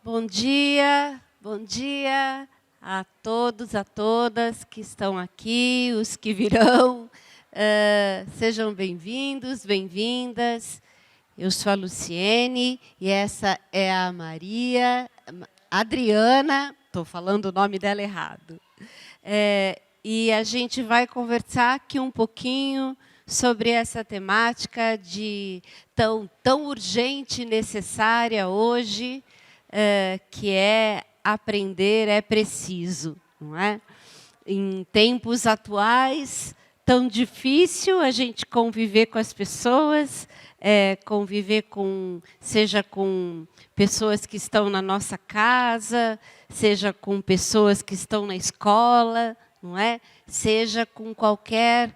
Bom dia a todos, a todas que estão aqui, os que virão. Sejam bem-vindos, bem-vindas. Eu sou a Luciene e essa é a Maria Adriana, estou falando o nome dela errado. E a gente vai conversar aqui um pouquinho sobre essa temática tão urgente e necessária hoje, que é aprender é preciso, não é? Em tempos atuais, tão difícil a gente conviver com as pessoas, conviver seja com pessoas que estão na nossa casa, seja com pessoas que estão na escola, não é? Seja com qualquer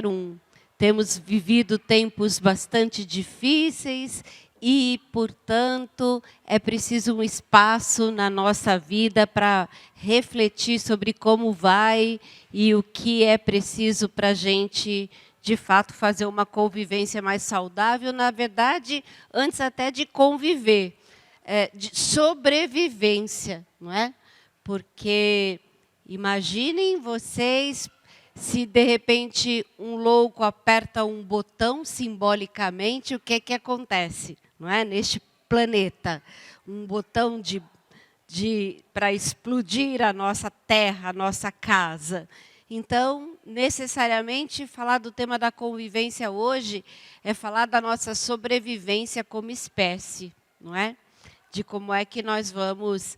um. Temos vivido tempos bastante difíceis e, portanto, é preciso um espaço na nossa vida para refletir sobre como vai e o que é preciso para a gente, de fato, fazer uma convivência mais saudável. Na verdade, antes até de conviver, de sobrevivência, não é? Porque imaginem vocês se, de repente, um louco aperta um botão simbolicamente, o que acontece? Não é? Neste planeta, um botão para explodir a nossa terra, a nossa casa. Então, necessariamente, falar do tema da convivência hoje é falar da nossa sobrevivência como espécie, não é? De como é que nós vamos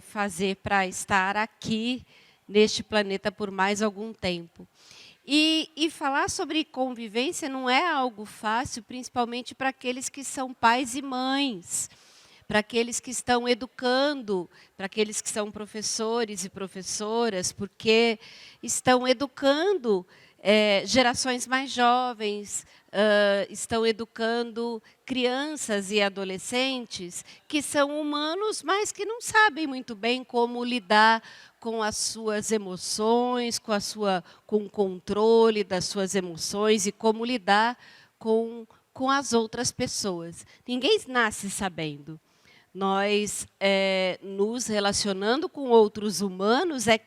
fazer para estar aqui neste planeta por mais algum tempo. E falar sobre convivência não é algo fácil, principalmente para aqueles que são pais e mães, para aqueles que estão educando, para aqueles que são professores e professoras, porque estão educando gerações mais jovens, estão educando crianças e adolescentes que são humanos, mas que não sabem muito bem como lidar com as suas emoções, com o controle das suas emoções e como lidar com as outras pessoas. Ninguém nasce sabendo. Nós, nos relacionando com outros humanos, é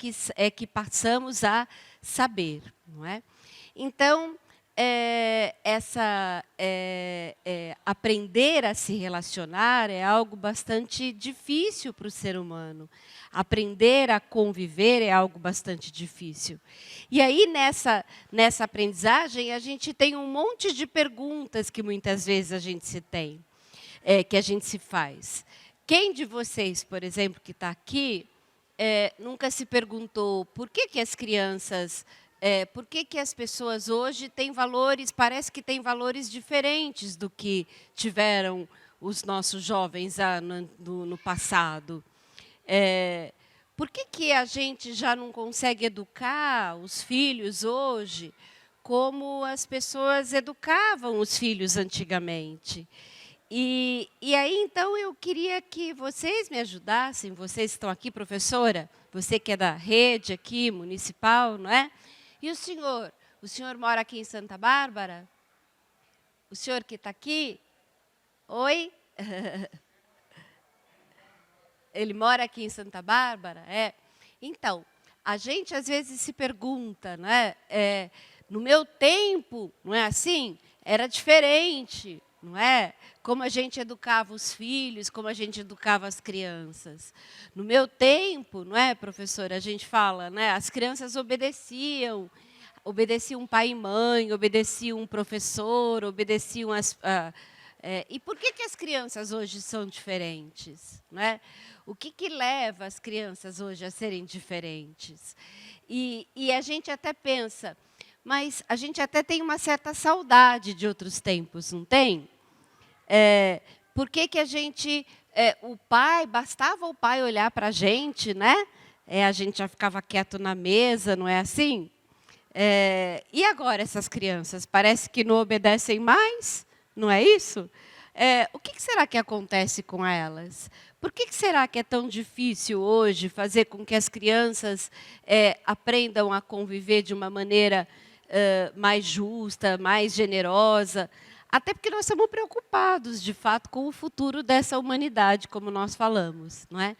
que passamos a saber, não é? Então, aprender a se relacionar é algo bastante difícil para o ser humano. Aprender a conviver é algo bastante difícil. E aí, nessa aprendizagem, a gente tem um monte de perguntas que muitas vezes a gente que a gente se faz. Quem de vocês, por exemplo, que está aqui, nunca se perguntou por que as crianças... por que as pessoas hoje têm valores, parece que têm valores diferentes do que tiveram os nossos jovens no passado? Por que a gente já não consegue educar os filhos hoje como as pessoas educavam os filhos antigamente? E aí, então, eu queria que vocês me ajudassem, vocês que estão aqui, professora, você que é da rede aqui, municipal, não é? E o senhor mora aqui em Santa Bárbara? O senhor que está aqui? Oi? Ele mora aqui em Santa Bárbara? Então, a gente às vezes se pergunta, não é? No meu tempo, não é assim? Era diferente, não é? Como a gente educava os filhos, como a gente educava as crianças. No meu tempo, não é, professora? A gente fala, né? As crianças obedeciam pai e mãe, obedeciam um professor, obedeciam e por que as crianças hoje são diferentes, não é? O que leva as crianças hoje a serem diferentes? E a gente até pensa, mas a gente até tem uma certa saudade de outros tempos, não tem? Por que a gente... bastava o pai olhar para a gente, né? A gente já ficava quieto na mesa, não é assim? E agora essas crianças? Parece que não obedecem mais, não é isso? O que será que acontece com elas? Por que será que é tão difícil hoje fazer com que as crianças aprendam a conviver de uma maneira mais justa, mais generosa? Até porque nós estamos preocupados, de fato, com o futuro dessa humanidade, como nós falamos, não é?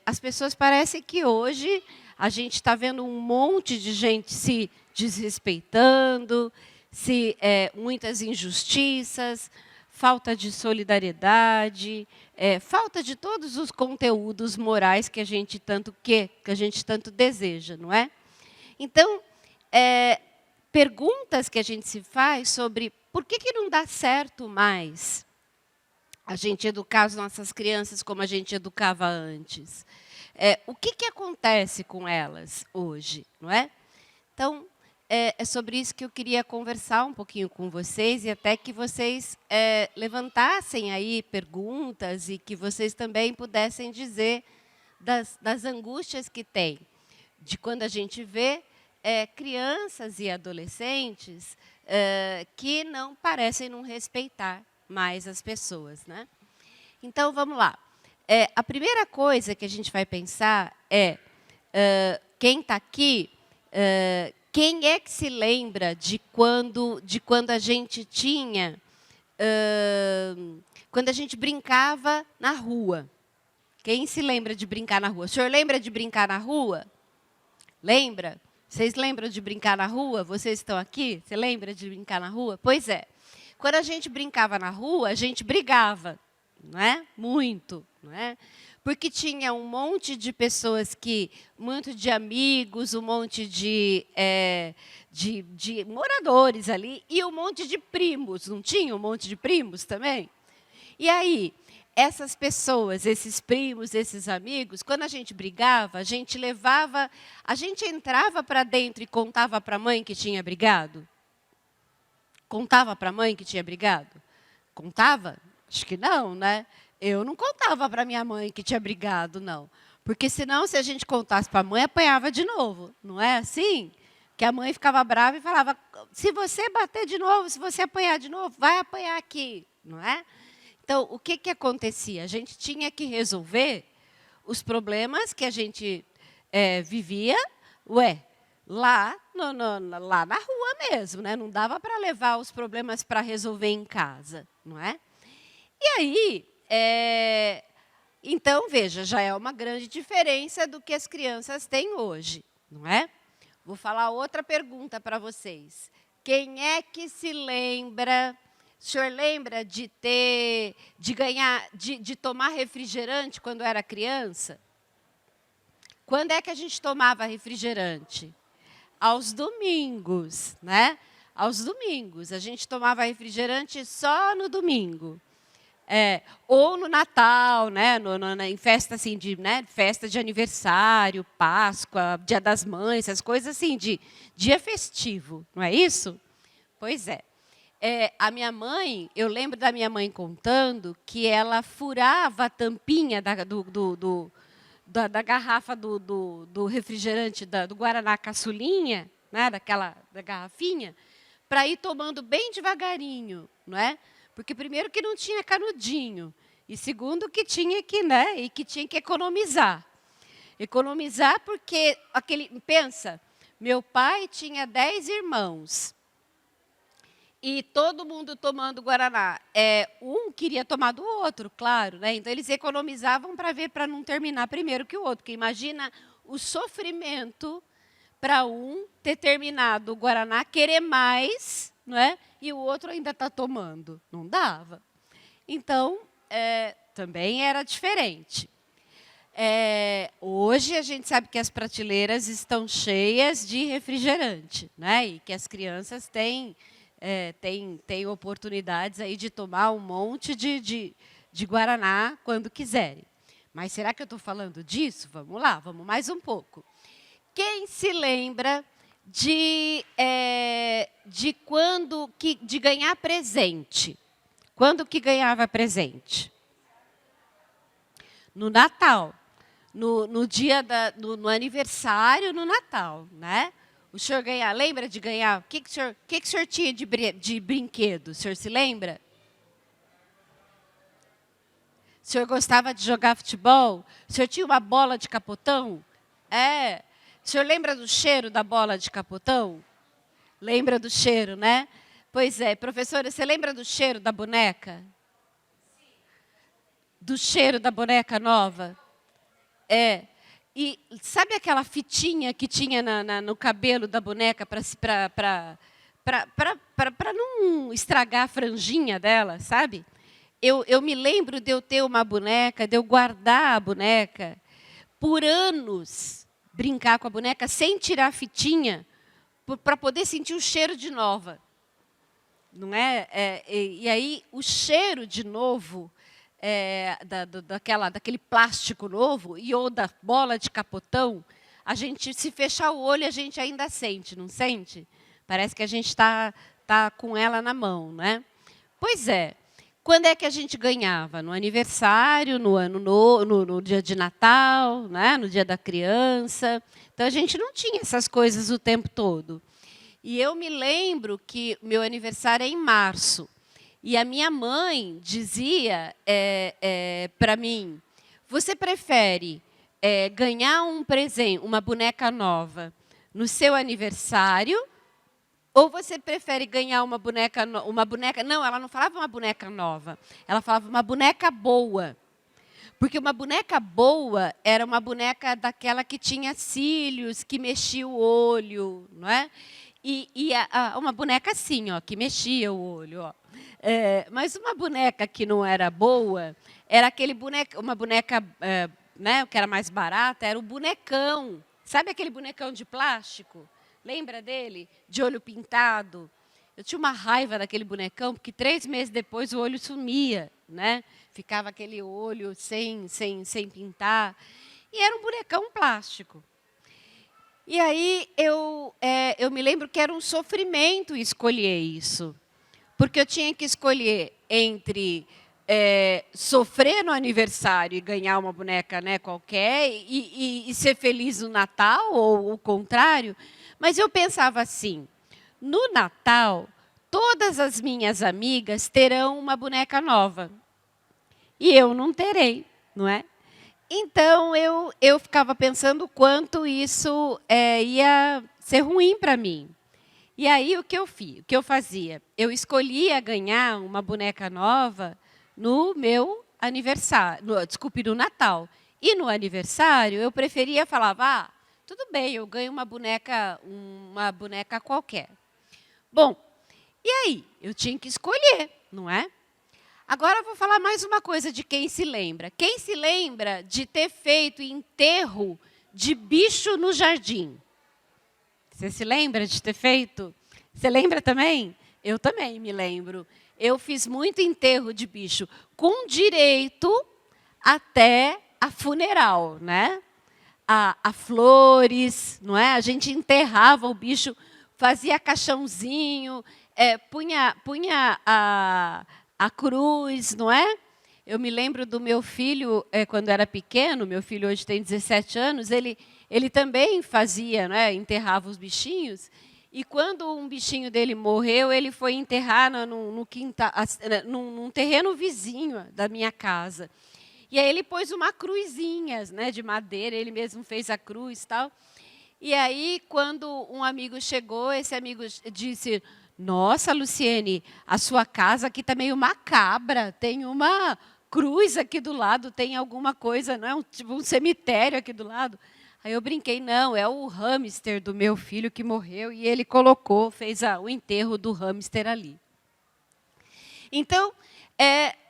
As pessoas parecem que hoje a gente está vendo um monte de gente se desrespeitando, muitas injustiças, falta de solidariedade, falta de todos os conteúdos morais que a gente tanto deseja, não é? Então, perguntas que a gente se faz sobre por que não dá certo mais a gente educar as nossas crianças como a gente educava antes. O que acontece com elas hoje, não é? Então, é sobre isso que eu queria conversar um pouquinho com vocês e até que vocês levantassem aí perguntas e que vocês também pudessem dizer das angústias que tem, de quando a gente vê crianças e adolescentes que não parecem não respeitar mais as pessoas, né? Então, vamos lá. A primeira coisa que a gente vai pensar quem está aqui, quem é que se lembra de quando a gente tinha, quando a gente brincava na rua? Quem se lembra de brincar na rua? O senhor lembra de brincar na rua? Lembra? Vocês lembram de brincar na rua? Vocês estão aqui? Você lembra de brincar na rua? Pois é. Quando a gente brincava na rua, a gente brigava, não é? Muito, não é? Porque tinha um monte de pessoas muito de amigos, um monte de moradores ali e um monte de primos. Não tinha um monte de primos também? E aí, essas pessoas, esses primos, esses amigos, quando a gente brigava, a gente entrava para dentro e contava para a mãe que tinha brigado? Contava para a mãe que tinha brigado? Contava? Acho que não, né? Eu não contava para minha mãe que tinha brigado, não. Porque senão, se a gente contasse para a mãe, apanhava de novo. Não é assim? Que a mãe ficava brava e falava, se você bater de novo, se você apanhar de novo, vai apanhar aqui. Não é? Então, o que acontecia? A gente tinha que resolver os problemas que a gente vivia, lá na rua mesmo, né? Não dava para levar os problemas para resolver em casa, não é? E aí, então, veja, já é uma grande diferença do que as crianças têm hoje, não é? Vou falar outra pergunta para vocês. Quem é que se lembra? O senhor lembra de tomar refrigerante quando era criança? Quando é que a gente tomava refrigerante? Aos domingos, né? Aos domingos. A gente tomava refrigerante só no domingo. Ou no Natal, né? Em festa assim festa de aniversário, Páscoa, Dia das Mães, essas coisas assim de dia festivo, não é isso? Pois é. A minha mãe, eu lembro da minha mãe contando que ela furava a tampinha da garrafa do refrigerante, do Guaraná Caçulinha, né, da garrafinha, para ir tomando bem devagarinho, não é? Porque primeiro que não tinha canudinho, e segundo que tinha que economizar. Economizar porque pensa, meu pai tinha 10 irmãos. E todo mundo tomando Guaraná. Um queria tomar do outro, claro, né? Então eles economizavam para não terminar primeiro que o outro. Porque imagina o sofrimento para um ter terminado o Guaraná, querer mais, não é? E o outro ainda está tomando. Não dava. Então, também era diferente. Hoje a gente sabe que as prateleiras estão cheias de refrigerante, né? E que as crianças têm oportunidades aí de tomar um monte de Guaraná quando quiserem. Mas será que eu estou falando disso? Vamos lá, vamos mais um pouco. Quem se lembra de ganhar presente? Quando que ganhava presente? No Natal. No dia no aniversário, no Natal, né? O senhor lembra de ganhar? O que o senhor tinha de brinquedo? O senhor se lembra? O senhor gostava de jogar futebol? O senhor tinha uma bola de capotão? O senhor lembra do cheiro da bola de capotão? Lembra do cheiro, né? Pois é, professora, você lembra do cheiro da boneca? Do cheiro da boneca nova? É. E sabe aquela fitinha que tinha no cabelo da boneca para não estragar a franjinha dela, sabe? Eu me lembro de eu ter uma boneca, de eu guardar a boneca por anos, brincar com a boneca sem tirar a fitinha, para poder sentir o cheiro de nova. Não é? E aí, o cheiro de novo, daquele plástico novo, ou da bola de capotão, a gente, se fechar o olho, a gente ainda sente, não sente? Parece que a gente está com ela na mão, né? Pois é. Quando é que a gente ganhava? No aniversário, no dia de Natal, né? No dia da criança. Então, a gente não tinha essas coisas o tempo todo. E eu me lembro que meu aniversário é em março. E a minha mãe dizia para mim, você prefere ganhar um presente, uma boneca nova, no seu aniversário, ou você prefere ganhar uma boneca, não, ela não falava uma boneca nova, ela falava uma boneca boa. Porque uma boneca boa era uma boneca daquela que tinha cílios, que mexia o olho, não é? E uma boneca assim, ó, que mexia o olho. Ó. Mas uma boneca que não era boa, era uma boneca né, que era mais barata, era o bonecão. Sabe aquele bonecão de plástico? Lembra dele? De olho pintado. Eu tinha uma raiva daquele bonecão, porque 3 meses depois o olho sumia, né? Ficava aquele olho sem pintar. E era um bonecão plástico. E aí eu me lembro que era um sofrimento escolher isso. Porque eu tinha que escolher entre sofrer no aniversário e ganhar uma boneca, né, qualquer e ser feliz no Natal, ou o contrário. Mas eu pensava assim, no Natal, todas as minhas amigas terão uma boneca nova. E eu não terei, não é? Então, eu ficava pensando o quanto isso ia ser ruim para mim. E aí, o que eu fazia? Eu escolhia ganhar uma boneca nova no meu aniversário, no Natal. E no aniversário, eu preferia, falava, tudo bem, eu ganho uma boneca qualquer. Bom, e aí? Eu tinha que escolher, não é? Agora eu vou falar mais uma coisa de quem se lembra. Quem se lembra de ter feito enterro de bicho no jardim? Você se lembra de ter feito? Você lembra também? Eu também me lembro. Eu fiz muito enterro de bicho, com direito até a funeral, né? A flores, não é? A gente enterrava o bicho, fazia caixãozinho, punha a cruz, não é? Eu me lembro do meu filho, quando era pequeno, meu filho hoje tem 17 anos, ele também fazia, né, enterrava os bichinhos, e quando um bichinho dele morreu, ele foi enterrar no quintal, num terreno vizinho da minha casa. E aí ele pôs uma cruzinha, né, de madeira, ele mesmo fez a cruz e tal. E aí, quando um amigo chegou, esse amigo disse, nossa, Luciene, a sua casa aqui está meio macabra, tem uma cruz aqui do lado, tem alguma coisa, não é? Tipo um cemitério aqui do lado. Aí eu brinquei, não, é o hamster do meu filho que morreu, e ele fez o enterro do hamster ali. Então,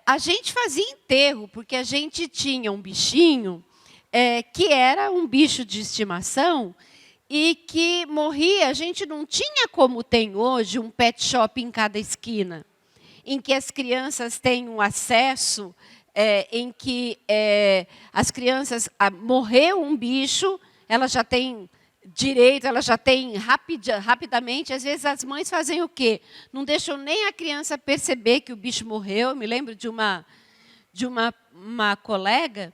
a gente fazia enterro, porque a gente tinha um bichinho que era um bicho de estimação, e que morria, a gente não tinha como tem hoje um pet shop em cada esquina, em que as crianças têm um acesso, em que as crianças, morreu um bicho, ela já tem direito, ela já tem rapidamente, às vezes as mães fazem o quê? Não deixam nem a criança perceber que o bicho morreu. Eu me lembro de uma colega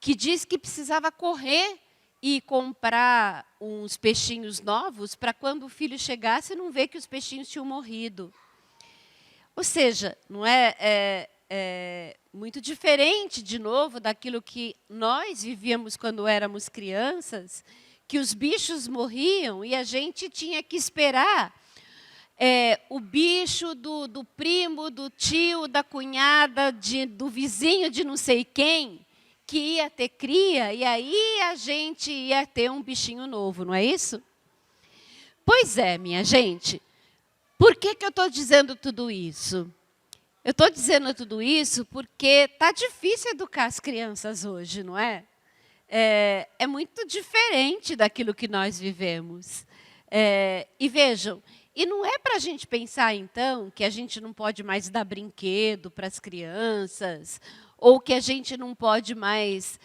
que disse que precisava correr e comprar uns peixinhos novos para quando o filho chegasse não ver que os peixinhos tinham morrido. Ou seja, não é muito diferente, de novo, daquilo que nós vivíamos quando éramos crianças, que os bichos morriam e a gente tinha que esperar o bicho do primo, do tio, da cunhada, do vizinho de não sei quem, que ia ter cria, e aí a gente ia ter um bichinho novo, não é isso? Pois é, minha gente. Por que eu estou dizendo tudo isso? Eu estou dizendo tudo isso porque está difícil educar as crianças hoje, não é? É muito diferente daquilo que nós vivemos. E vejam, e não é para a gente pensar, então, que a gente não pode mais dar brinquedo para as crianças, ou que a gente não pode mais,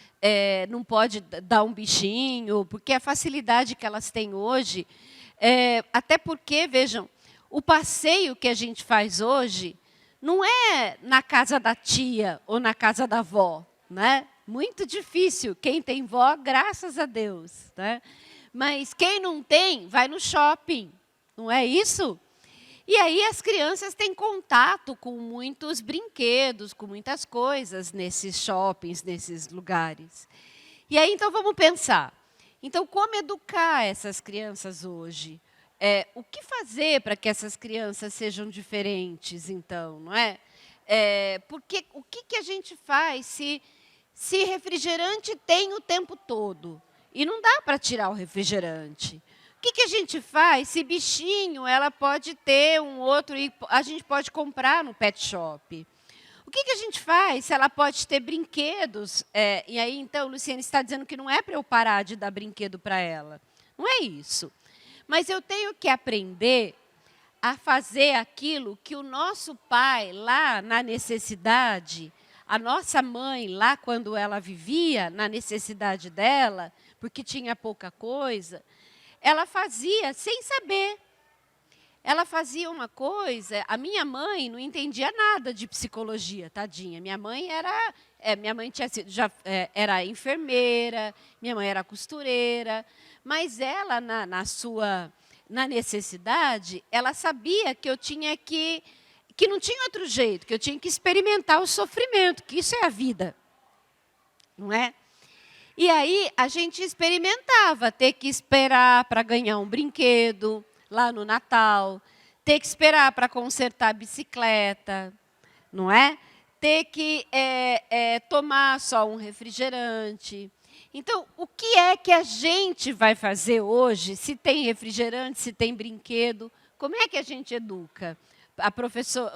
não pode dar um bichinho, porque a facilidade que elas têm hoje, até porque, vejam, o passeio que a gente faz hoje não é na casa da tia ou na casa da avó, né? Muito difícil. Quem tem vó, graças a Deus, né? Mas quem não tem, vai no shopping, não é isso? E aí as crianças têm contato com muitos brinquedos, com muitas coisas nesses shoppings, nesses lugares. E aí, então, vamos pensar. Então, como educar essas crianças hoje? O que fazer para que essas crianças sejam diferentes, então, não é? Porque o que a gente faz se refrigerante tem o tempo todo? E não dá para tirar o refrigerante. O que a gente faz se bichinho ela pode ter um outro e a gente pode comprar no pet shop? O que a gente faz se ela pode ter brinquedos? E aí, então, Luciane está dizendo que não é para eu parar de dar brinquedo para ela. Não é isso. Mas eu tenho que aprender a fazer aquilo que o nosso pai, lá na necessidade, a nossa mãe, lá quando ela vivia na necessidade dela, porque tinha pouca coisa, ela fazia sem saber. Ela fazia uma coisa, a minha mãe não entendia nada de psicologia, tadinha. Minha mãe era enfermeira, minha mãe era costureira, mas ela, na necessidade, ela sabia que eu tinha que não tinha outro jeito, que eu tinha que experimentar o sofrimento, que isso é a vida, não é? E aí a gente experimentava, ter que esperar para ganhar um brinquedo lá no Natal, ter que esperar para consertar a bicicleta, não é? Ter que tomar só um refrigerante. Então, o que é que a gente vai fazer hoje, se tem refrigerante, se tem brinquedo? Como é que a gente educa?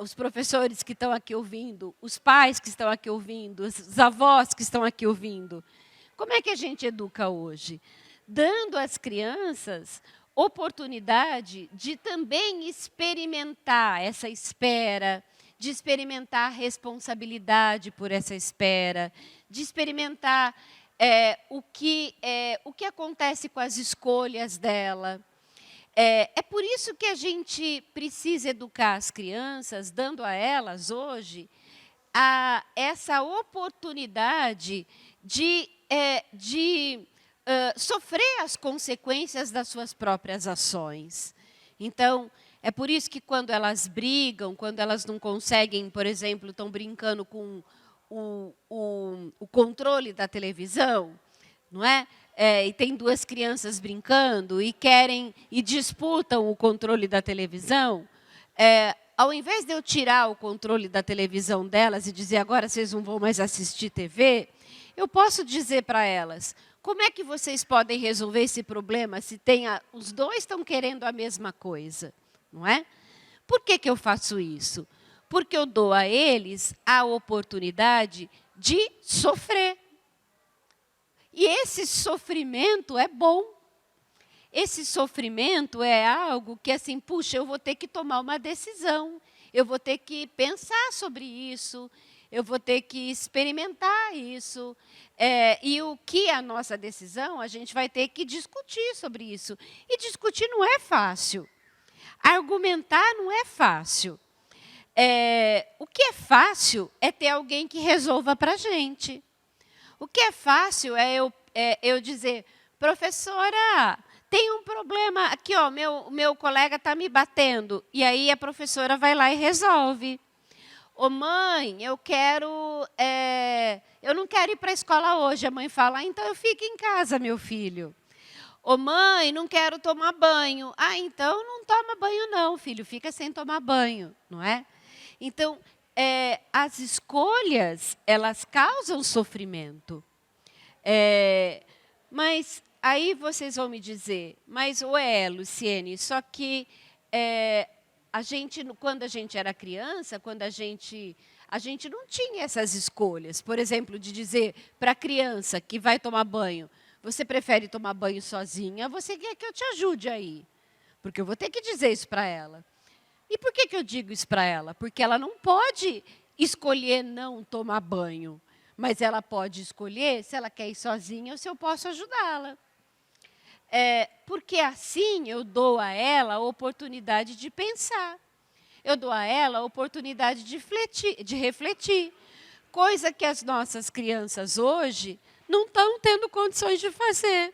Os professores que estão aqui ouvindo, os pais que estão aqui ouvindo, os avós que estão aqui ouvindo. Como é que a gente educa hoje? Dando às crianças oportunidade de também experimentar essa espera, de experimentar responsabilidade por essa espera, de experimentar o que acontece com as escolhas dela. É por isso que a gente precisa educar as crianças, dando a elas hoje essa oportunidade de sofrer as consequências das suas próprias ações. Então, é por isso que quando elas brigam, quando elas não conseguem, por exemplo, estão brincando com o controle da televisão, não é? E tem duas crianças brincando e disputam o controle da televisão, ao invés de eu tirar o controle da televisão delas e dizer agora vocês não vão mais assistir TV, eu posso dizer para elas, como é que vocês podem resolver esse problema se os dois estão querendo a mesma coisa, não é? Por que eu faço isso? Porque eu dou a eles a oportunidade de sofrer. E esse sofrimento é bom. Esse sofrimento é algo que, assim, puxa, eu vou ter que tomar uma decisão, eu vou ter que pensar sobre isso, eu vou ter que experimentar isso. E o que é a nossa decisão, a gente vai ter que discutir sobre isso. E discutir não é fácil. Argumentar não é fácil. O que é fácil é ter alguém que resolva para a gente. O que é fácil é eu dizer, professora, tem um problema aqui, ó, meu colega está me batendo. E aí a professora vai lá e resolve. Ô mãe, eu não quero ir para a escola hoje. A mãe fala, então eu fico em casa, meu filho. Ô mãe, não quero tomar banho. Ah, então não toma banho não, filho, fica sem tomar banho, não é? Então, as escolhas, elas causam sofrimento. Mas aí vocês vão me dizer, mas Luciene, só que quando a gente era criança, a gente não tinha essas escolhas. Por exemplo, de dizer para a criança que vai tomar banho, você prefere tomar banho sozinha, você quer que eu te ajude aí? Porque eu vou ter que dizer isso para ela. E por que eu digo isso para ela? Porque ela não pode escolher não tomar banho, mas ela pode escolher se ela quer ir sozinha ou se eu posso ajudá-la. Porque assim eu dou a ela a oportunidade de pensar. Eu dou a ela a oportunidade de refletir. Coisa que as nossas crianças hoje não estão tendo condições de fazer.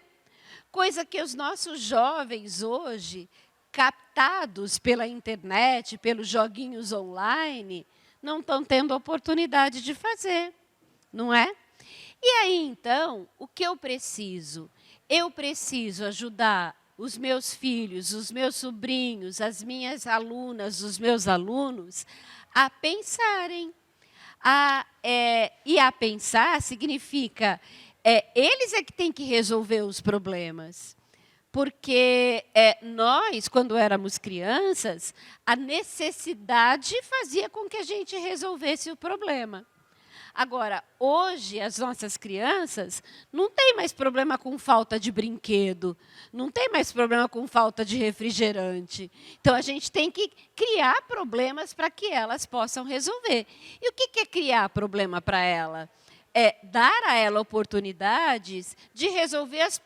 Coisa que os nossos jovens hoje, captados pela internet, pelos joguinhos online, não estão tendo oportunidade de fazer, não é? E aí, então, o que eu preciso? Eu preciso ajudar os meus filhos, os meus sobrinhos, as minhas alunas, os meus alunos, a pensarem. E a pensar significa, eles é que têm que resolver os problemas. Porque nós, quando éramos crianças, a necessidade fazia com que a gente resolvesse o problema. Agora, hoje, as nossas crianças não têm mais problema com falta de brinquedo, não tem mais problema com falta de refrigerante. Então, a gente tem que criar problemas para que elas possam resolver. E o que é criar problema para ela? É dar a ela oportunidades de resolver os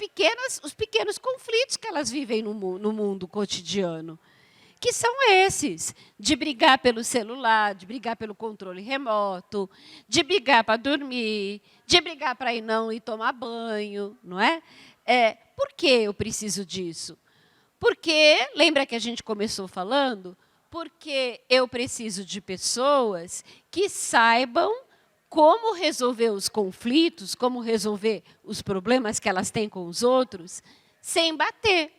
pequenos conflitos que elas vivem no mundo cotidiano. Que são esses, de brigar pelo celular, de brigar pelo controle remoto, de brigar para dormir, de brigar para não ir tomar banho, não é? Por que eu preciso disso? Porque, lembra que a gente começou falando? Porque eu preciso de pessoas que saibam como resolver os conflitos, como resolver os problemas que elas têm com os outros, sem bater.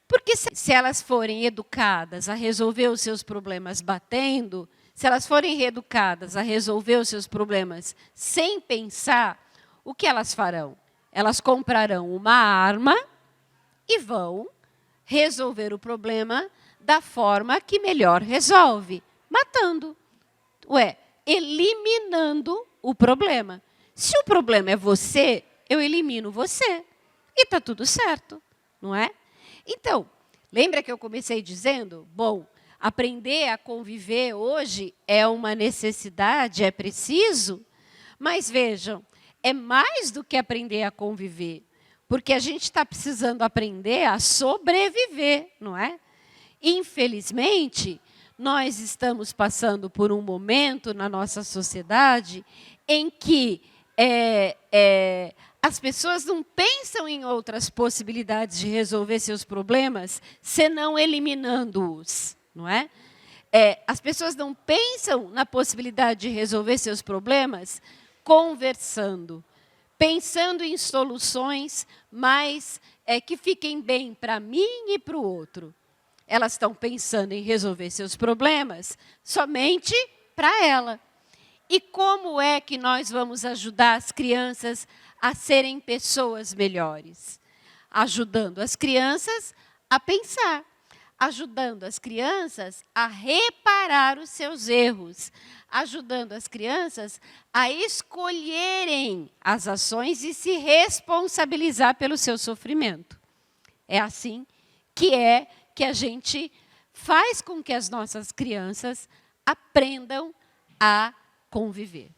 Porque se elas forem educadas a resolver os seus problemas batendo, se elas forem reeducadas a resolver os seus problemas sem pensar, o que elas farão? Elas comprarão uma arma e vão resolver o problema da forma que melhor resolve, matando. Eliminando o problema. Se o problema é você, eu elimino você. E está tudo certo, não é? Então, lembra que eu comecei dizendo, bom, aprender a conviver hoje é uma necessidade, é preciso, mas vejam, é mais do que aprender a conviver, porque a gente está precisando aprender a sobreviver, não é? Infelizmente, nós estamos passando por um momento na nossa sociedade em que as pessoas não pensam em outras possibilidades de resolver seus problemas, senão eliminando-os, não é? As pessoas não pensam na possibilidade de resolver seus problemas conversando, pensando em soluções mais que fiquem bem para mim e para o outro. Elas estão pensando em resolver seus problemas somente para ela. E como é que nós vamos ajudar as crianças a serem pessoas melhores? Ajudando as crianças a pensar, ajudando as crianças a reparar os seus erros, ajudando as crianças a escolherem as ações e se responsabilizar pelo seu sofrimento. É assim que a gente faz com que as nossas crianças aprendam a conviver.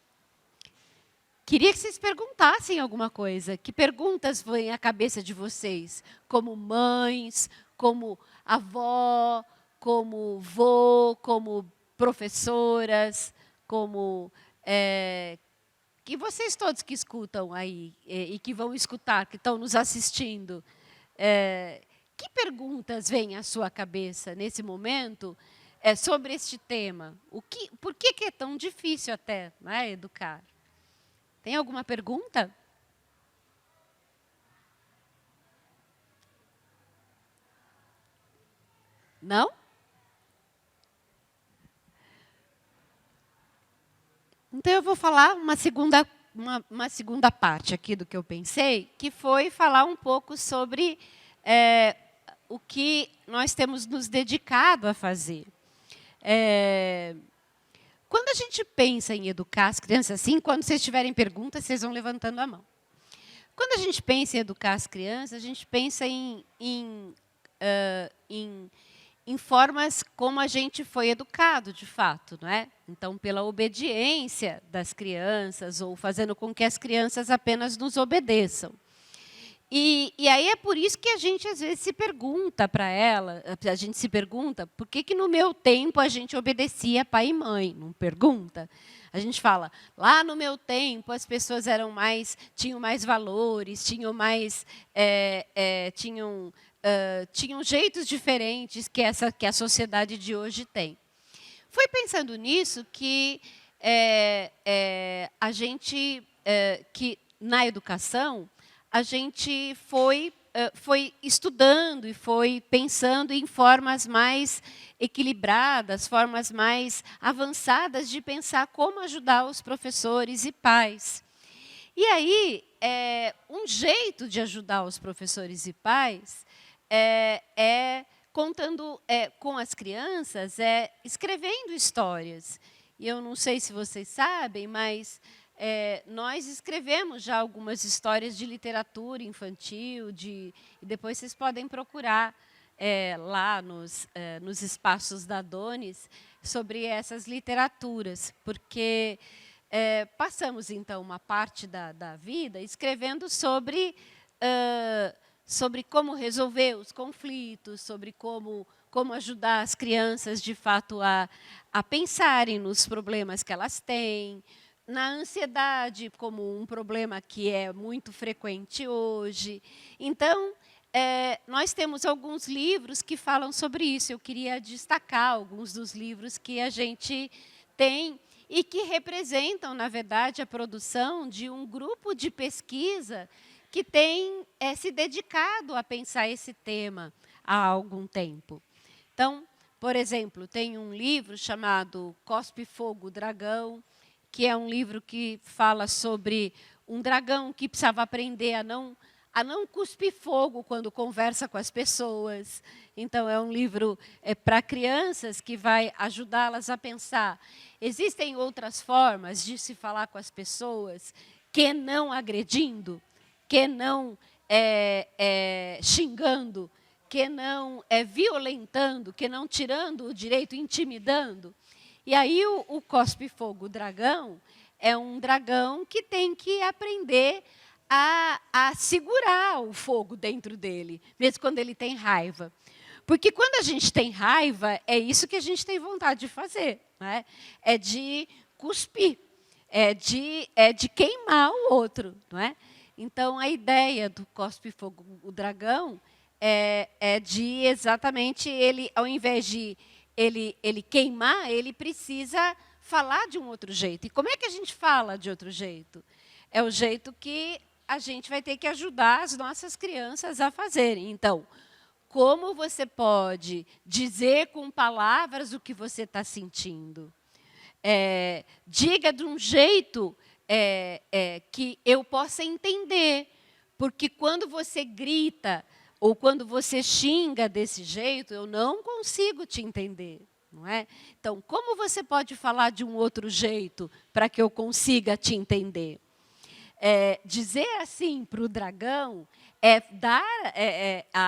Queria que vocês perguntassem alguma coisa. Que perguntas vêm à cabeça de vocês? Como mães, como avó, como vô, como professoras, como... que vocês todos que escutam aí e que vão escutar, que estão nos assistindo, que perguntas vêm à sua cabeça nesse momento sobre este tema? Por que é tão difícil até, né, educar? Tem alguma pergunta? Não? Então, eu vou falar uma segunda parte aqui do que eu pensei, que foi falar um pouco sobre o que nós temos nos dedicado a fazer. Quando a gente pensa em educar as crianças, assim, quando vocês tiverem perguntas, vocês vão levantando a mão. Quando a gente pensa em educar as crianças, a gente pensa em formas como a gente foi educado, de fato, não é? Então, pela obediência das crianças, ou fazendo com que as crianças apenas nos obedeçam. E aí é por isso que a gente, às vezes, se pergunta para ela, por que no meu tempo a gente obedecia pai e mãe? Não pergunta? A gente fala, lá no meu tempo as pessoas tinham mais valores, tinham jeitos diferentes que a sociedade de hoje tem. Foi pensando nisso que que na educação a gente foi estudando e foi pensando em formas mais equilibradas, formas mais avançadas de pensar como ajudar os professores e pais. E aí, um jeito de ajudar os professores e pais contando com as crianças, escrevendo histórias. E eu não sei se vocês sabem, mas nós escrevemos já algumas histórias de literatura infantil, e depois vocês podem procurar lá nos espaços da Adonis sobre essas literaturas, porque passamos, então, uma parte da vida escrevendo sobre como resolver os conflitos, sobre como ajudar as crianças, de fato, a pensarem nos problemas que elas têm, na ansiedade, como um problema que é muito frequente hoje. Então, nós temos alguns livros que falam sobre isso. Eu queria destacar alguns dos livros que a gente tem e que representam, na verdade, a produção de um grupo de pesquisa que tem se dedicado a pensar esse tema há algum tempo. Então, por exemplo, tem um livro chamado Cospe Fogo, Dragão, que é um livro que fala sobre um dragão que precisava aprender a não cuspir fogo quando conversa com as pessoas. Então, é um livro para crianças que vai ajudá-las a pensar. Existem outras formas de se falar com as pessoas que não agredindo, que não xingando, que não violentando, que não tirando o direito, intimidando. E aí o Cospe-Fogo Dragão é um dragão que tem que aprender a segurar o fogo dentro dele, mesmo quando ele tem raiva. Porque quando a gente tem raiva, é isso que a gente tem vontade de fazer, né? É de cuspir, é de queimar o outro, não é? Então, a ideia do Cospe-Fogo, o Dragão, é de exatamente ele, ao invés de ele queimar, ele precisa falar de um outro jeito. E como é que a gente fala de outro jeito? É o jeito que a gente vai ter que ajudar as nossas crianças a fazerem. Então, como você pode dizer com palavras o que você está sentindo? Diga de um jeito que eu possa entender. Porque quando você grita ou quando você xinga desse jeito, eu não consigo te entender, não é? Então, como você pode falar de um outro jeito para que eu consiga te entender? Dizer assim para o dragão,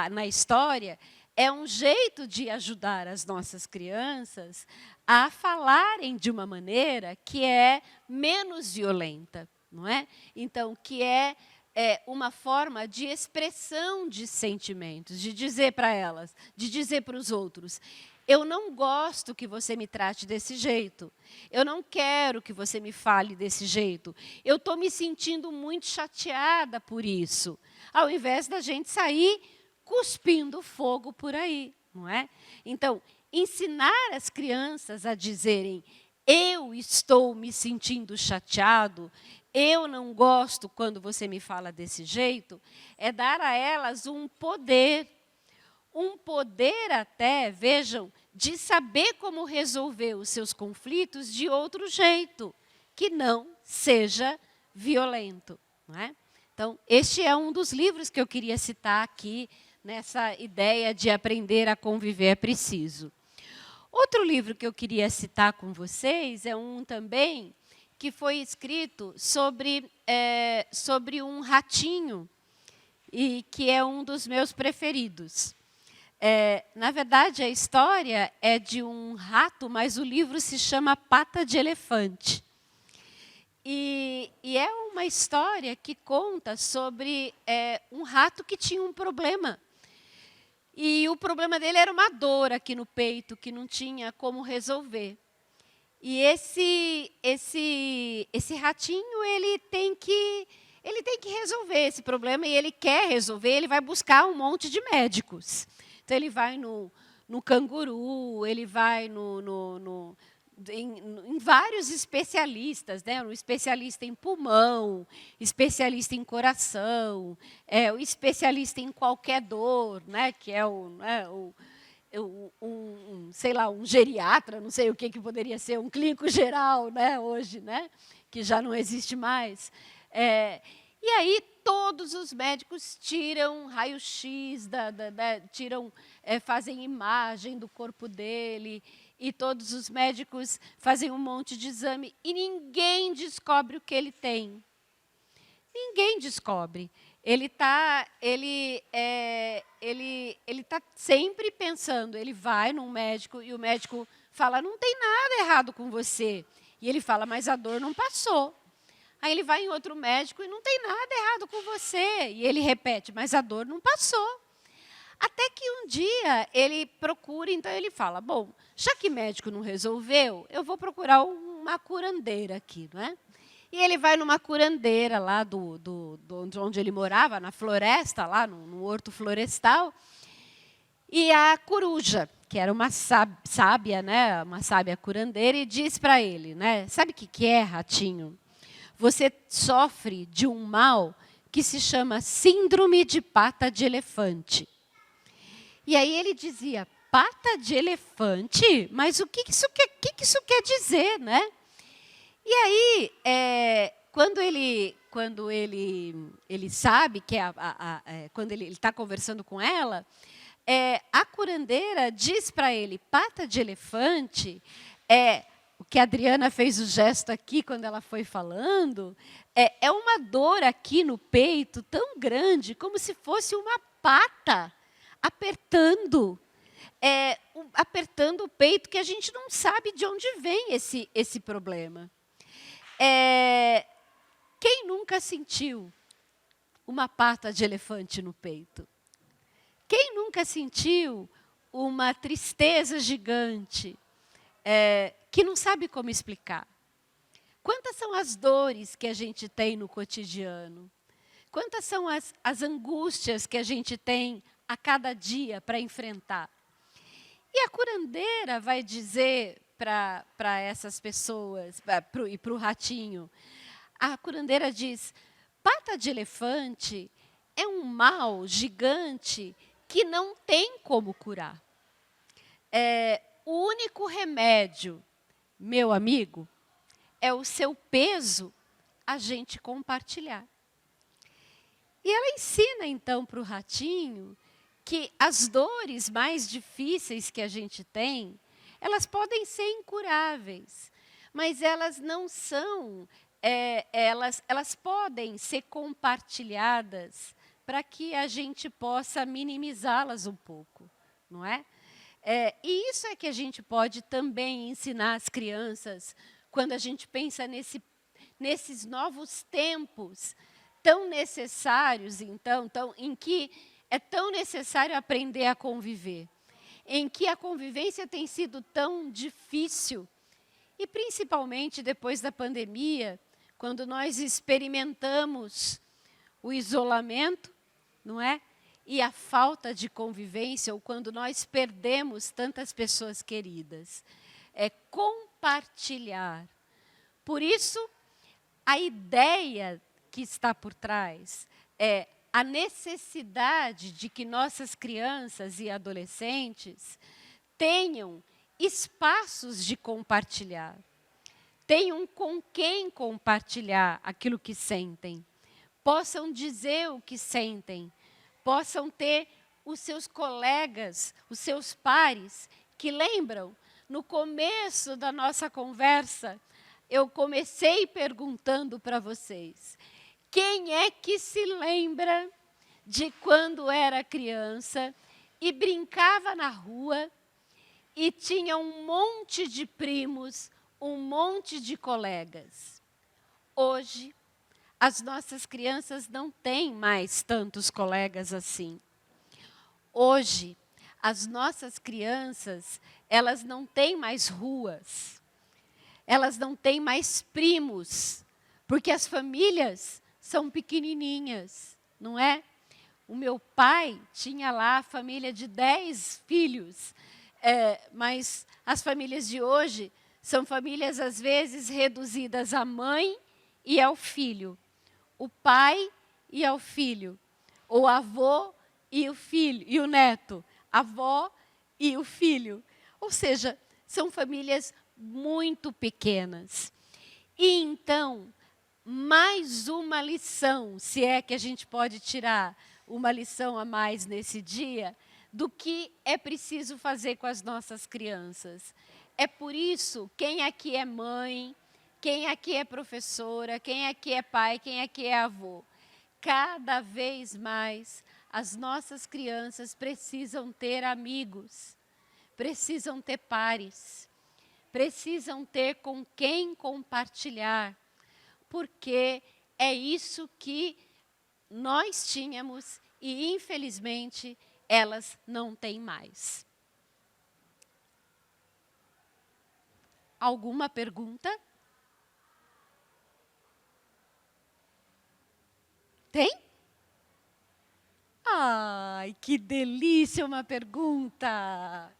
na história, é um jeito de ajudar as nossas crianças a falarem de uma maneira que é menos violenta, não é? Então, que é uma forma de expressão de sentimentos, de dizer para elas, de dizer para os outros, eu não gosto que você me trate desse jeito, eu não quero que você me fale desse jeito, eu estou me sentindo muito chateada por isso, ao invés da gente sair cuspindo fogo por aí, não é? Então, ensinar as crianças a dizerem, eu estou me sentindo chateado, eu não gosto quando você me fala desse jeito, é dar a elas um poder um poder até, vejam, de saber como resolver os seus conflitos de outro jeito, que não seja violento. Não é? Então, este é um dos livros que eu queria citar aqui, nessa ideia de aprender a conviver é preciso. Outro livro que eu queria citar com vocês é um também que foi escrito sobre um ratinho, e que é um dos meus preferidos. Na verdade, a história é de um rato, mas o livro se chama Pata de Elefante. E é uma história que conta sobre um rato que tinha um problema. E o problema dele era uma dor aqui no peito, que não tinha como resolver. E esse ratinho, ele tem que resolver esse problema, e ele quer resolver, ele vai buscar um monte de médicos. Então, ele vai no canguru, ele vai em vários especialistas, né? Um especialista em pulmão, especialista em coração, o especialista em qualquer dor, né? Que é sei lá, um geriatra, não sei o que poderia ser, um clínico geral, né? Hoje, né? Que já não existe mais. E aí todos os médicos tiram raio-x, fazem imagem do corpo dele, e todos os médicos fazem um monte de exame, e ninguém descobre o que ele tem. Ninguém descobre. Ele tá sempre pensando, ele vai num médico, e o médico fala, não tem nada errado com você. E ele fala, mas a dor não passou. Aí ele vai em outro médico e não tem nada errado com você. E ele repete, mas a dor não passou. Até que um dia ele procura, então ele fala, bom, já que médico não resolveu, eu vou procurar uma curandeira aqui, não é? E ele vai numa curandeira lá onde ele morava, na floresta, lá no horto florestal, e a coruja, que era uma sábia, né, uma sábia curandeira, e diz para ele, né, sabe o que é, ratinho? Você sofre de um mal que se chama síndrome de pata de elefante. E aí ele dizia, pata de elefante? Mas o que isso quer dizer, né? E aí, quando ele sabe que quando ele está conversando com ela, a curandeira diz para ele, pata de elefante o que a Adriana fez o gesto aqui quando ela foi falando, é uma dor aqui no peito tão grande, como se fosse uma pata apertando o peito, que a gente não sabe de onde vem esse problema. Quem nunca sentiu uma pata de elefante no peito? Quem nunca sentiu uma tristeza gigante que não sabe como explicar? Quantas são as dores que a gente tem no cotidiano? Quantas são as angústias que a gente tem a cada dia para enfrentar? E a curandeira vai dizer para essas pessoas, e para o ratinho, a curandeira diz, pata de elefante é um mal gigante que não tem como curar. O único remédio, meu amigo, é o seu peso a gente compartilhar. E ela ensina, então, para o ratinho que as dores mais difíceis que a gente tem, elas podem ser incuráveis, mas elas não são, elas podem ser compartilhadas para que a gente possa minimizá-las um pouco, não é? E isso é que a gente pode também ensinar às crianças quando a gente pensa nesses novos tempos tão necessários, então, em que é tão necessário aprender a conviver, em que a convivência tem sido tão difícil, e principalmente depois da pandemia, quando nós experimentamos o isolamento, não é? E a falta de convivência, ou quando nós perdemos tantas pessoas queridas. Compartilhar. Por isso, a ideia que está por trás é a necessidade de que nossas crianças e adolescentes tenham espaços de compartilhar, tenham com quem compartilhar aquilo que sentem, possam dizer o que sentem, possam ter os seus colegas, os seus pares, que lembram, no começo da nossa conversa, eu comecei perguntando para vocês, quem é que se lembra de quando era criança e brincava na rua e tinha um monte de primos, um monte de colegas? Hoje, as nossas crianças não têm mais tantos colegas assim. Hoje, as nossas crianças, elas não têm mais ruas, elas não têm mais primos, porque as famílias são pequenininhas, não é? O meu pai tinha lá a família de 10 filhos, mas as famílias de hoje são famílias, às vezes, reduzidas à mãe e ao filho, o pai e ao filho, o avô e o filho, e o neto, a avó e o filho. Ou seja, são famílias muito pequenas. E então, mais uma lição, se é que a gente pode tirar uma lição a mais nesse dia, do que é preciso fazer com as nossas crianças. É por isso, quem aqui é mãe, quem aqui é professora, quem aqui é pai, quem aqui é avô, cada vez mais as nossas crianças precisam ter amigos, precisam ter pares, precisam ter com quem compartilhar, porque é isso que nós tínhamos e, infelizmente, elas não têm mais. Alguma pergunta? Tem? Ai, que delícia uma pergunta!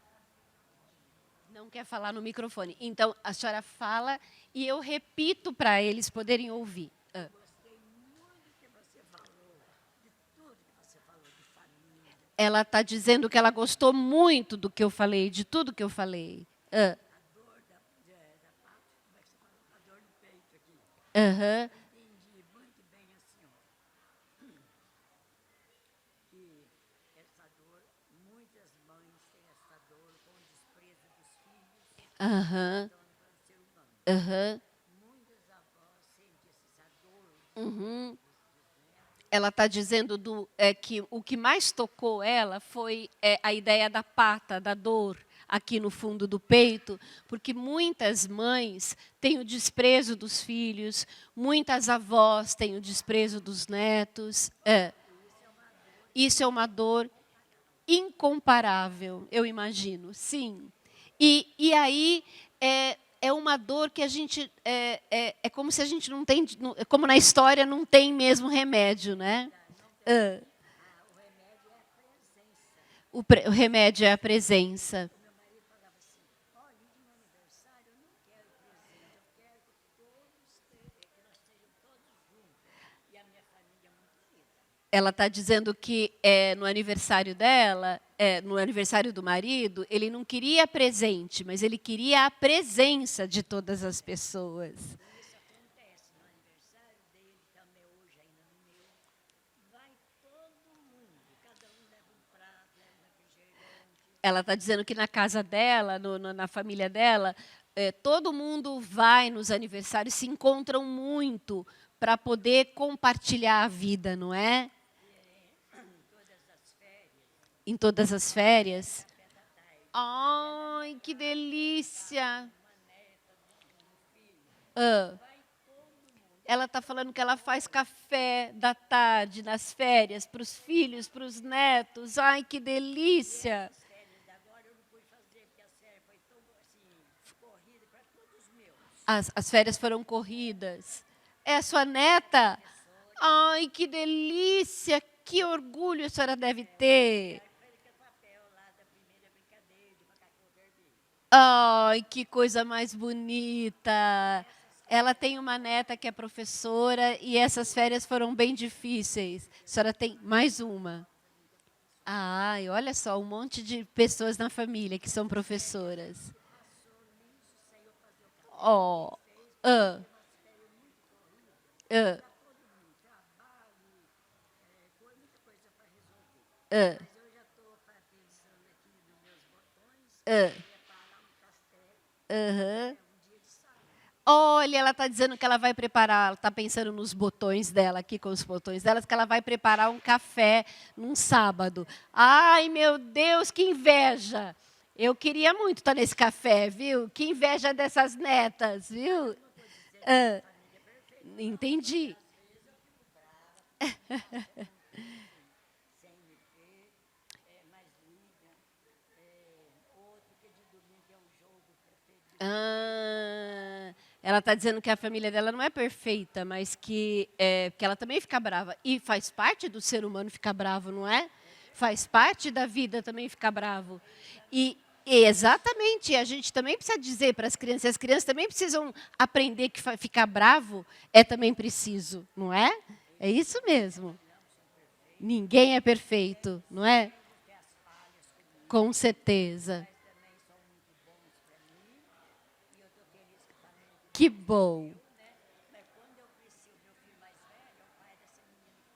Não quer falar no microfone. Então, a senhora fala e eu repito para eles poderem ouvir. Gostei muito que você falou, de tudo que você falou, de família. Ela está dizendo que ela gostou muito do que eu falei, de tudo que eu falei. A dor da parte, como é que você fala? A dor no peito aqui. Aham. Entendi muito bem assim, ó. Que essa dor, muitas mães têm essa dor com o desprezo dos filhos, Aham. para o ser humano. Aham. Muitas avós sentem essa dor. Uhum. Ela está dizendo que o que mais tocou ela foi a ideia da pata, da dor aqui no fundo do peito, porque muitas mães têm o desprezo dos filhos, muitas avós têm o desprezo dos netos. Isso é uma dor incomparável, eu imagino, sim. E aí é uma dor que a gente é como se a gente não tem, como na história não tem mesmo remédio, né? O remédio é a presença. O remédio é a presença. Meu marido falava assim, olha, no meu aniversário eu não quero presente, eu quero que nós estejamos todos juntos. E a minha família é muito unida. Ela está dizendo que no aniversário dela, no aniversário do marido, ele não queria presente, mas ele queria a presença de todas as pessoas. Isso acontece no aniversário dele, também hoje ainda no meu. Vai todo mundo, cada um leva um prato, leva um refrigerante. Ela está dizendo que na casa dela, na família dela, todo mundo vai nos aniversários, se encontram muito para poder compartilhar a vida, não é? Em todas as férias. Ai, que delícia! Ela está falando que ela faz café da tarde, nas férias, para os filhos, para os netos. Ai, que delícia! As férias de agora eu não pude fazer, porque as férias foi tão assim, corrida para todos os meus. As férias foram corridas. É a sua neta? Ai, que delícia! Que orgulho a senhora deve ter. Foi aquele papel lá da primeira brincadeira de macaco vermelho. Ai, que coisa mais bonita. Ela tem uma neta que é professora e essas férias foram bem difíceis. A senhora tem mais uma. Ai, olha só, um monte de pessoas na família que são professoras. Ó, ah, ah, ah, ah. Aham. Olha, ela está dizendo que ela vai preparar, ela está pensando nos botões dela, aqui com os botões delas, que ela vai preparar um café num sábado. Ai, meu Deus, que inveja! Eu queria muito estar nesse café, viu? Que inveja dessas netas, viu? Ah, entendi. Ah, ela está dizendo que a família dela não é perfeita, mas que ela também fica brava. E faz parte do ser humano ficar bravo, não é? Faz parte da vida também ficar bravo. E exatamente, a gente também precisa dizer para as crianças também precisam aprender que ficar bravo é também preciso, não é? É isso mesmo. Ninguém é perfeito, não é? Com certeza. Que bom.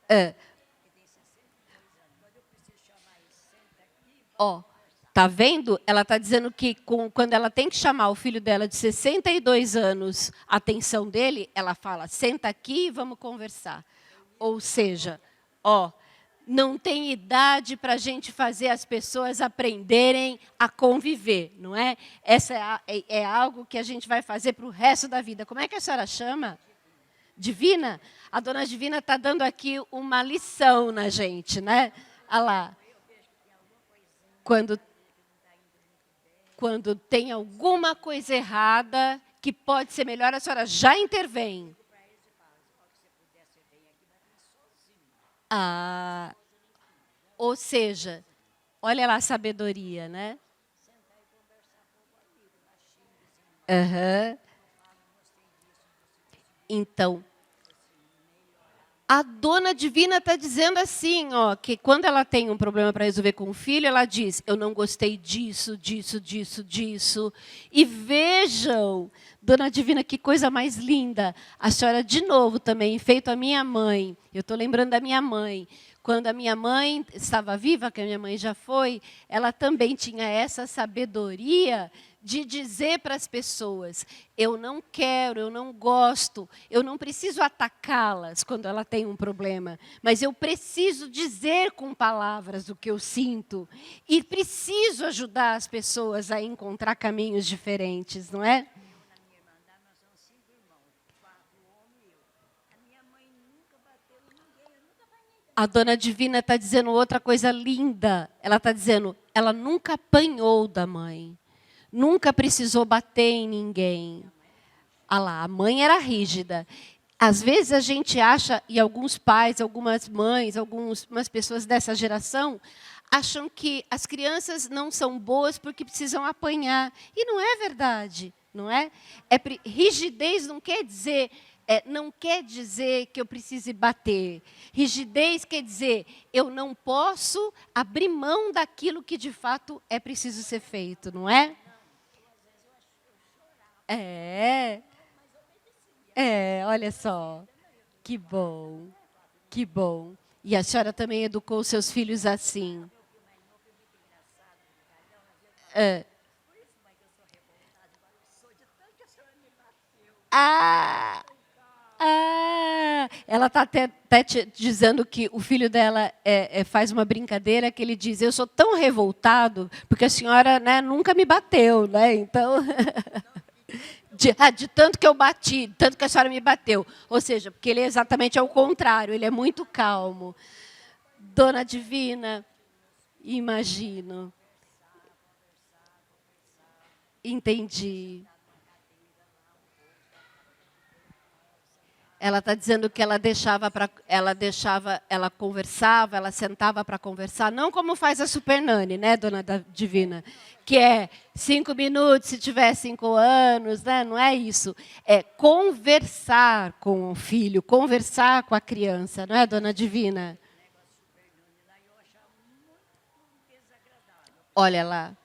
É. Ó, tá vendo? Ela está dizendo que quando ela tem que chamar o filho dela de 62 anos, a atenção dele, ela fala, senta aqui e vamos conversar. Ou seja, ó, não tem idade para a gente fazer as pessoas aprenderem a conviver, não é? Essa é algo que a gente vai fazer para o resto da vida. Como é que a senhora chama? Divina? A dona Divina está dando aqui uma lição na gente, né? Olha lá. Quando tem alguma coisa errada que pode ser melhor, a senhora já intervém. Ah, ou seja, olha lá a sabedoria, né? Uhum. Então, a dona Divina está dizendo assim, ó, que quando ela tem um problema para resolver com o filho, ela diz, eu não gostei disso, disso, disso, disso. E vejam, dona Divina, que coisa mais linda. A senhora, de novo, também, feito a minha mãe. Eu estou lembrando da minha mãe. Quando a minha mãe estava viva, que a minha mãe já foi, ela também tinha essa sabedoria de dizer para as pessoas, eu não quero, eu não gosto, eu não preciso atacá-las quando ela tem um problema, mas eu preciso dizer com palavras o que eu sinto e preciso ajudar as pessoas a encontrar caminhos diferentes, não é? A dona Divina está dizendo outra coisa linda. Ela está dizendo, ela nunca apanhou da mãe. Nunca precisou bater em ninguém. Ah lá, a mãe era rígida. Às vezes a gente acha, e alguns pais, algumas mães, algumas pessoas dessa geração, acham que as crianças não são boas porque precisam apanhar. E não é verdade, não é? Rigidez não quer dizer que eu precise bater. Rigidez quer dizer, eu não posso abrir mão daquilo que de fato é preciso ser feito, não é? Olha só. Que bom, que bom. E a senhora também educou seus filhos assim. É. Ah, ela está até dizendo que o filho dela faz uma brincadeira que ele diz, eu sou tão revoltado porque a senhora, né, nunca me bateu, né? Então, de tanto que eu bati, tanto que a senhora me bateu. Ou seja, porque ele é exatamente ao contrário, ele é muito calmo. Dona Divina, imagino. Entendi. Ela está dizendo que ela conversava, ela sentava para conversar, não como faz a Super Nani, né, dona Divina? Que é 5 minutos se tiver 5 anos, né? Não é isso. É conversar com o filho, conversar com a criança, não é, dona Divina? Olha lá.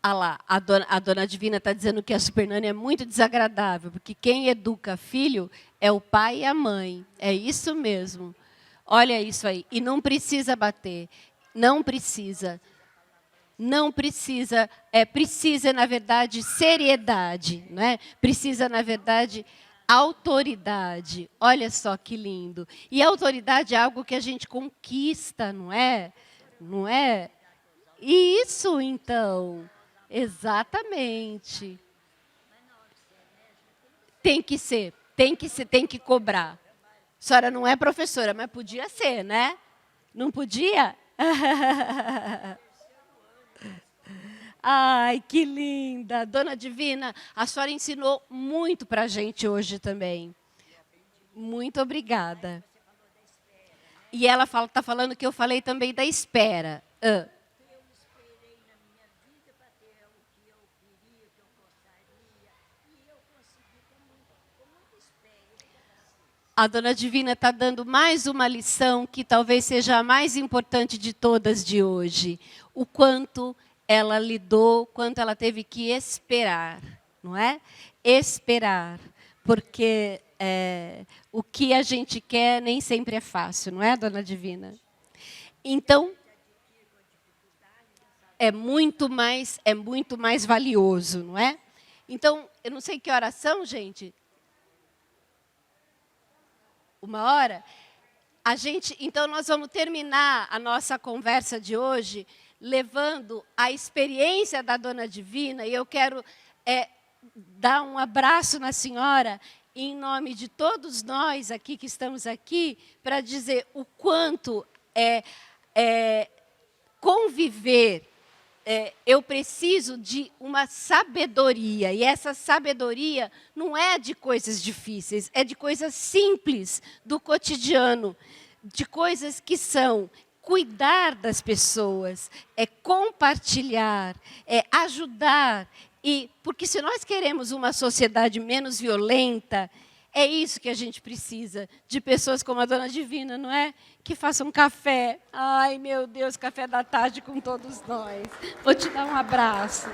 Ah lá, a dona Divina está dizendo que a Super Nani é muito desagradável, porque quem educa filho é o pai e a mãe. É isso mesmo. Olha isso aí. E não precisa bater. Não precisa. Não precisa. Precisa, na verdade, seriedade. Né? Precisa, na verdade, autoridade. Olha só que lindo. E a autoridade é algo que a gente conquista, não é? Não é? Isso, então. Exatamente. Tem que ser, tem que cobrar. A senhora não é professora, mas podia ser, né? Não podia? Ai, que linda. Dona Divina, a senhora ensinou muito para a gente hoje também. Muito obrigada. E ela está falando que eu falei também da espera. A dona Divina está dando mais uma lição que talvez seja a mais importante de todas de hoje. O quanto ela lidou, quanto ela teve que esperar, não é? Esperar, porque o que a gente quer nem sempre é fácil, não é, dona Divina? Então, é muito mais valioso, não é? Então, eu não sei que horas são, gente. 1 hora? Então, nós vamos terminar a nossa conversa de hoje levando a experiência da Dona Divina, e eu quero dar um abraço na senhora, em nome de todos nós aqui que estamos aqui, para dizer o quanto conviver, eu preciso de uma sabedoria, e essa sabedoria não é de coisas difíceis, é de coisas simples do cotidiano, de coisas que são cuidar das pessoas, é compartilhar, é ajudar, porque se nós queremos uma sociedade menos violenta, é isso que a gente precisa, de pessoas como a Dona Divina, não é? Que façam café. Ai, meu Deus, café da tarde com todos nós. Vou te dar um abraço.